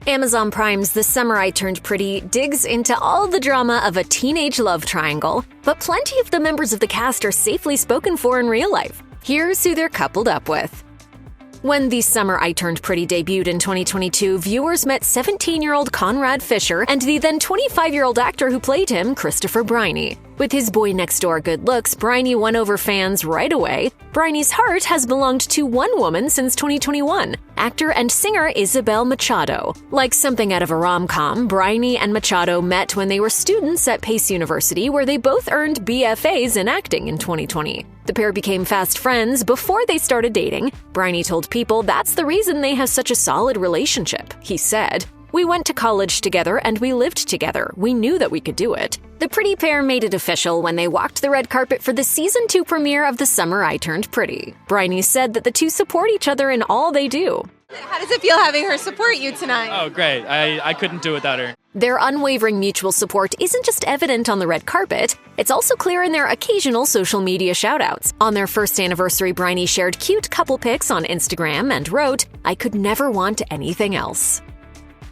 Amazon Prime's The Summer I Turned Pretty digs into all the drama of a teenage love triangle, but plenty of the members of the cast are safely spoken for in real life. Here's who they're coupled up with. When The Summer I Turned Pretty debuted in 2022, viewers met 17-year-old Conrad Fisher and the then 25-year-old actor who played him, Christopher Briney. With his boy-next-door good looks, Briney won over fans right away. Briney's heart has belonged to one woman since 2021, actor and singer Isabel Machado. Like something out of a rom-com, Briney and Machado met when they were students at Pace University, where they both earned BFAs in acting in 2020. The pair became fast friends before they started dating. Briney told People that's the reason they have such a solid relationship. He said, "We went to college together and we lived together. We knew that we could do it." The pretty pair made it official when they walked the red carpet for the Season 2 premiere of The Summer I Turned Pretty. Briney said that the two support each other in all they do. How does it feel having her support you tonight? Oh, great. I couldn't do without her. Their unwavering mutual support isn't just evident on the red carpet, it's also clear in their occasional social media shoutouts. On their first anniversary, Briney shared cute couple pics on Instagram and wrote, "I could never want anything else."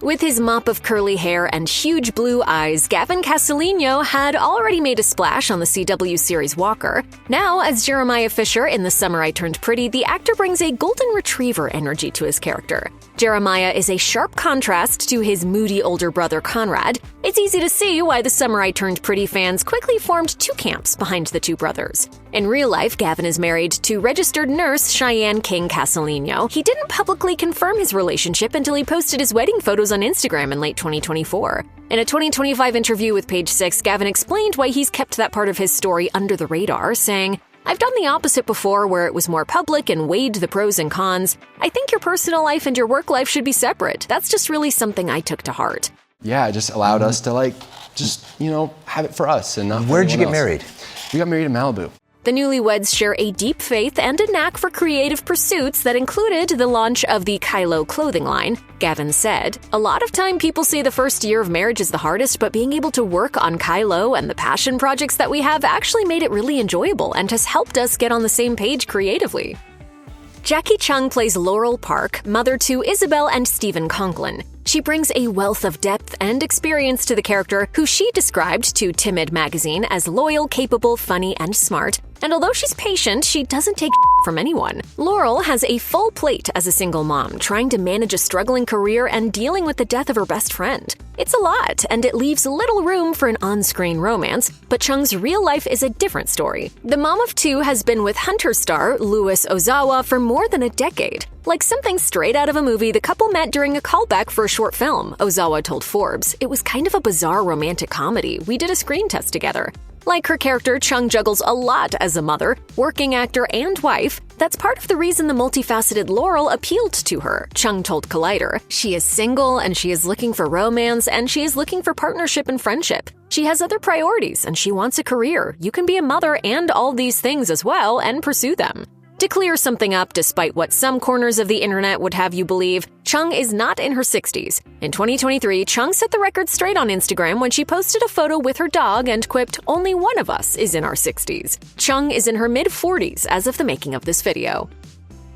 With his mop of curly hair and huge blue eyes, Gavin Casalegno had already made a splash on the CW series Walker. Now, as Jeremiah Fisher in The Summer I Turned Pretty, the actor brings a golden retriever energy to his character. Jeremiah is a sharp contrast to his moody older brother Conrad. It's easy to see why The Summer I Turned Pretty fans quickly formed two camps behind the two brothers. In real life, Gavin is married to registered nurse Cheyenne King Casalegno. He didn't publicly confirm his relationship until he posted his wedding photos on Instagram in late 2024. In a 2025 interview with Page Six, Gavin explained why he's kept that part of his story under the radar, saying, "I've done the opposite before where it was more public and weighed the pros and cons. I think your personal life and your work life should be separate. That's just really something I took to heart." Yeah, it just allowed us to have it for us and not for Where'd you get anyone else. married? We got married in Malibu. The newlyweds share a deep faith and a knack for creative pursuits that included the launch of the Kylo clothing line. Gavin said, "A lot of time people say the first year of marriage is the hardest, but being able to work on Kylo and the passion projects that we have actually made it really enjoyable and has helped us get on the same page creatively." Jackie Chung plays Laurel Park, mother to Isabel and Stephen Conklin. She brings a wealth of depth and experience to the character, who she described to Timid magazine as loyal, capable, funny, and smart. And although she's patient, she doesn't take from anyone. Laurel has a full plate as a single mom, trying to manage a struggling career and dealing with the death of her best friend. It's a lot, and it leaves little room for an on-screen romance, but Chung's real life is a different story. The mom of two has been with Hunter star Louis Ozawa for more than a decade. Like something straight out of a movie, the couple met during a callback for a short film. Ozawa told Forbes, "It was kind of a bizarre romantic comedy. We did a screen test together." Like her character, Chung juggles a lot as a mother, working actor, and wife. That's part of the reason the multifaceted Laurel appealed to her, Chung told Collider. She is single, and she is looking for romance, and she is looking for partnership and friendship. She has other priorities, and she wants a career. You can be a mother and all these things as well, and pursue them. To clear something up, despite what some corners of the internet would have you believe, Chung is not in her 60s. In 2023, Chung set the record straight on Instagram when she posted a photo with her dog and quipped, "Only one of us is in our 60s. Chung is in her mid-40s as of the making of this video.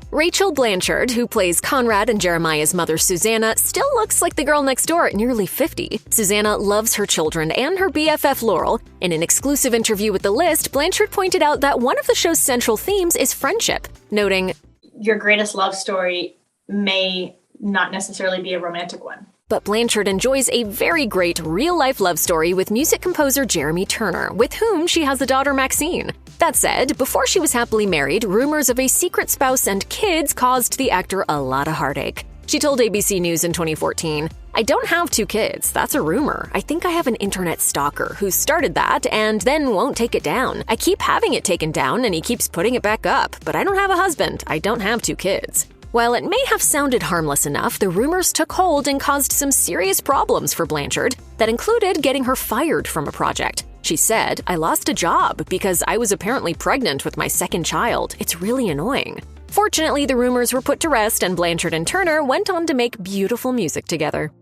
Rachel Blanchard, who plays Conrad and Jeremiah's mother Susanna, still looks like the girl next door at nearly 50. Susanna loves her children and her BFF Laurel. In an exclusive interview with The List, Blanchard pointed out that one of the show's central themes is friendship, noting, "Your greatest love story may not necessarily be a romantic one." But Blanchard enjoys a very great real-life love story with music composer Jeremy Turner, with whom she has a daughter Maxine. That said, before she was happily married, rumors of a secret spouse and kids caused the actor a lot of heartache. She told ABC News in 2014, "I don't have 2 kids. That's a rumor. I think I have an internet stalker who started that and then won't take it down. I keep having it taken down and he keeps putting it back up, but I don't have a husband. I don't have 2 kids." While it may have sounded harmless enough, the rumors took hold and caused some serious problems for Blanchard that included getting her fired from a project. She said, "I lost a job because I was apparently pregnant with my second child. It's really annoying." Fortunately, the rumors were put to rest and Blanchard and Turner went on to make beautiful music together.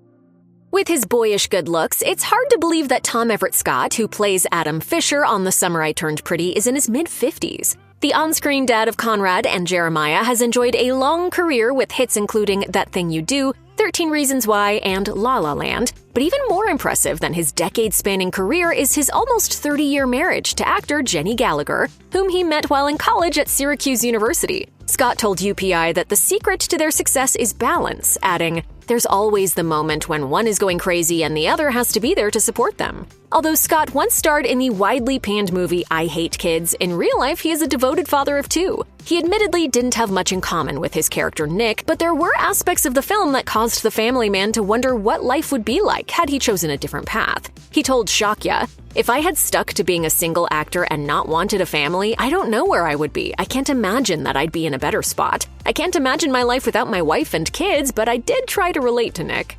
With his boyish good looks, it's hard to believe that Tom Everett Scott, who plays Adam Fisher on The Summer I Turned Pretty, is in his mid-50s. The on-screen dad of Conrad and Jeremiah has enjoyed a long career with hits including That Thing You Do, 13 Reasons Why, and La La Land. But even more impressive than his decade-spanning career is his almost 30-year marriage to actor Jenny Gallagher, whom he met while in college at Syracuse University. Scott told UPI that the secret to their success is balance, adding, "There's always the moment when one is going crazy and the other has to be there to support them." Although Scott once starred in the widely panned movie I Hate Kids, in real life he is a devoted father of 2. He admittedly didn't have much in common with his character Nick, but there were aspects of the film that caused the family man to wonder what life would be like had he chosen a different path. He told Shakya, "If I had stuck to being a single actor and not wanted a family, I don't know where I would be. I can't imagine that I'd be in a better spot. I can't imagine my life without my wife and kids, but I did try to relate to Nick."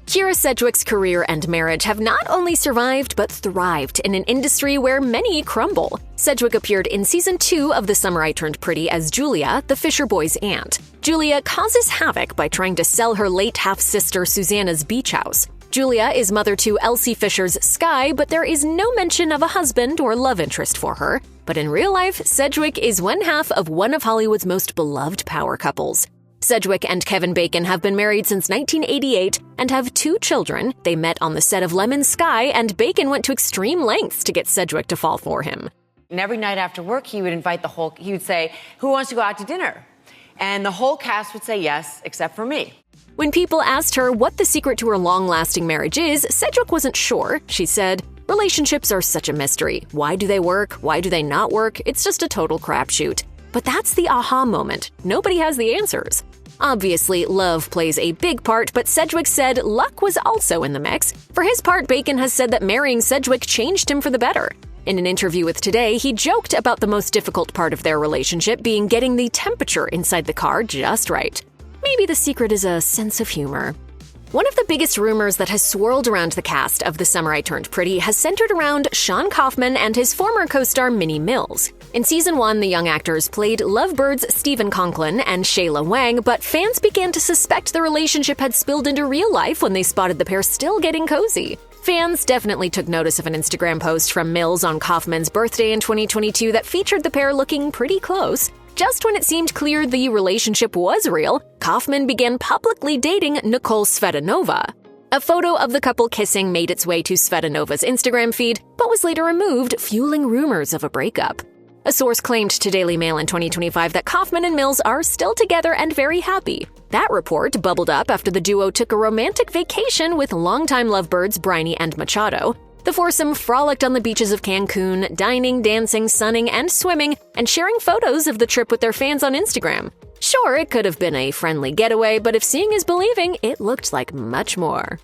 Kyra Sedgwick's career and marriage have not only survived but thrived in an industry where many crumble. Sedgwick appeared in Season 2 of The Summer I Turned Pretty as Julia, the Fisher boys' aunt. Julia causes havoc by trying to sell her late half-sister Susanna's beach house. Julia is mother to Elsie Fisher's Sky, but there is no mention of a husband or love interest for her. But in real life, Sedgwick is one half of one of Hollywood's most beloved power couples. Sedgwick and Kevin Bacon have been married since 1988 and have 2 children. They met on the set of Lemon Sky, and Bacon went to extreme lengths to get Sedgwick to fall for him. And every night after work, he would he would say, "Who wants to go out to dinner?" And the whole cast would say yes, except for me. When people asked her what the secret to her long-lasting marriage is, Sedgwick wasn't sure. She said, "Relationships are such a mystery. Why do they work? Why do they not work? It's just a total crapshoot." But that's the aha moment. Nobody has the answers. Obviously, love plays a big part, but Sedgwick said luck was also in the mix. For his part, Bacon has said that marrying Sedgwick changed him for the better. In an interview with Today, he joked about the most difficult part of their relationship being getting the temperature inside the car just right. Maybe the secret is a sense of humor. One of the biggest rumors that has swirled around the cast of The Summer I Turned Pretty has centered around Sean Kaufman and his former co-star Minnie Mills. In Season 1, the young actors played lovebirds Stephen Conklin and Shayla Wang, but fans began to suspect the relationship had spilled into real life when they spotted the pair still getting cozy. Fans definitely took notice of an Instagram post from Mills on Kaufman's birthday in 2022 that featured the pair looking pretty close. Just when it seemed clear the relationship was real, Kaufman began publicly dating Nicole Svetanova. A photo of the couple kissing made its way to Svetanova's Instagram feed, but was later removed, fueling rumors of a breakup. A source claimed to Daily Mail in 2025 that Kaufman and Mills are still together and very happy. That report bubbled up after the duo took a romantic vacation with longtime lovebirds Briney and Machado. The foursome frolicked on the beaches of Cancun, dining, dancing, sunning, and swimming, and sharing photos of the trip with their fans on Instagram. Sure, it could have been a friendly getaway, but if seeing is believing, it looked like much more.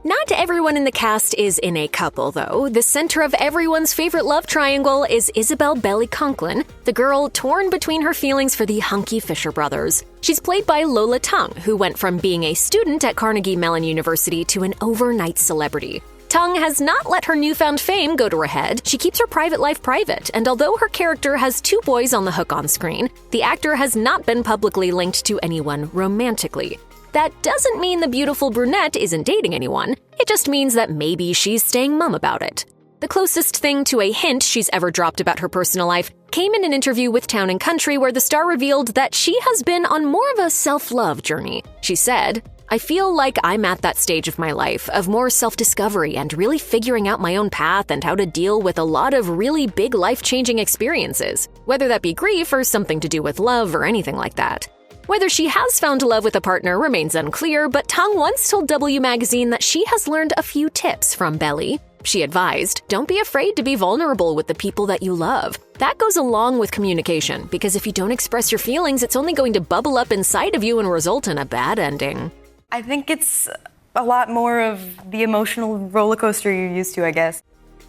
Not everyone in the cast is in a couple, though. The center of everyone's favorite love triangle is Isabel Belly Conklin, the girl torn between her feelings for the hunky Fisher brothers. She's played by Lola Tung, who went from being a student at Carnegie Mellon University to an overnight celebrity. Tung has not let her newfound fame go to her head. She keeps her private life private, and although her character has 2 boys on the hook on screen, the actor has not been publicly linked to anyone romantically. That doesn't mean the beautiful brunette isn't dating anyone. It just means that maybe she's staying mum about it. The closest thing to a hint she's ever dropped about her personal life came in an interview with Town & Country, where the star revealed that she has been on more of a self-love journey. She said, "I feel like I'm at that stage of my life of more self-discovery and really figuring out my own path and how to deal with a lot of really big life-changing experiences, whether that be grief or something to do with love or anything like that." Whether she has found love with a partner remains unclear, but Tung once told W Magazine that she has learned a few tips from Belly. She advised, "Don't be afraid to be vulnerable with the people that you love. That goes along with communication, because if you don't express your feelings, it's only going to bubble up inside of you and result in a bad ending." I think it's a lot more of the emotional roller coaster you're used to, I guess.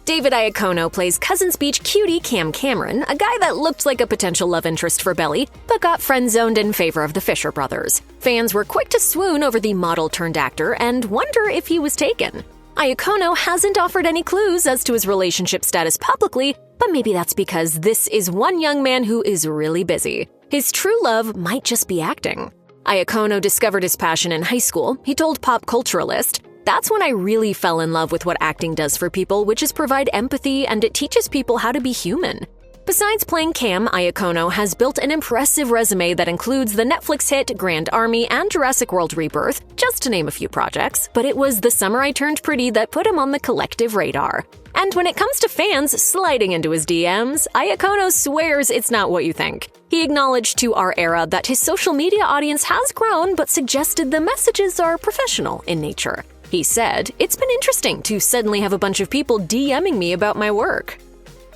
David Iacono plays Cousins Beach cutie Cam Cameron, a guy that looked like a potential love interest for Belly, but got friend-zoned in favor of the Fisher brothers. Fans were quick to swoon over the model-turned-actor and wonder if he was taken. Iacono hasn't offered any clues as to his relationship status publicly, but maybe that's because this is one young man who is really busy. His true love might just be acting. Iacono discovered his passion in high school. He told Pop Culturalist, "That's when I really fell in love with what acting does for people, which is provide empathy, and it teaches people how to be human." Besides playing Cam, Iacono has built an impressive resume that includes the Netflix hit Grand Army and Jurassic World Rebirth, just to name a few projects, but it was The Summer I Turned Pretty that put him on the collective radar. And when it comes to fans sliding into his DMs, Iacono swears it's not what you think. He acknowledged to Our Era that his social media audience has grown, but suggested the messages are professional in nature. He said, "It's been interesting to suddenly have a bunch of people DMing me about my work."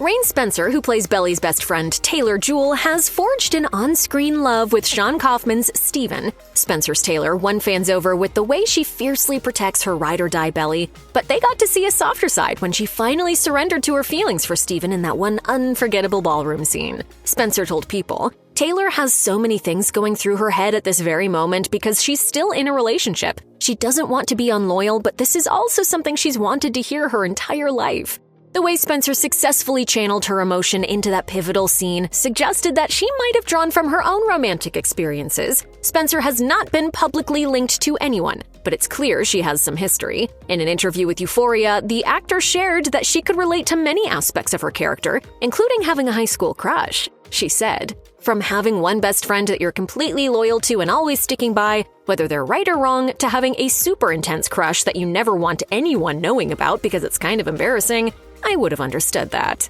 Rain Spencer, who plays Belly's best friend Taylor Jewell, has forged an on-screen love with Sean Kaufman's Steven. Spencer's Taylor won fans over with the way she fiercely protects her ride-or-die Belly, but they got to see a softer side when she finally surrendered to her feelings for Steven in that one unforgettable ballroom scene. Spencer told People, "Taylor has so many things going through her head at this very moment because she's still in a relationship. She doesn't want to be unloyal, but this is also something she's wanted to hear her entire life." The way Spencer successfully channeled her emotion into that pivotal scene suggested that she might have drawn from her own romantic experiences. Spencer has not been publicly linked to anyone, but it's clear she has some history. In an interview with Euphoria, the actor shared that she could relate to many aspects of her character, including having a high school crush. She said, "From having one best friend that you're completely loyal to and always sticking by, whether they're right or wrong, to having a super intense crush that you never want anyone knowing about because it's kind of embarrassing, I would have understood that."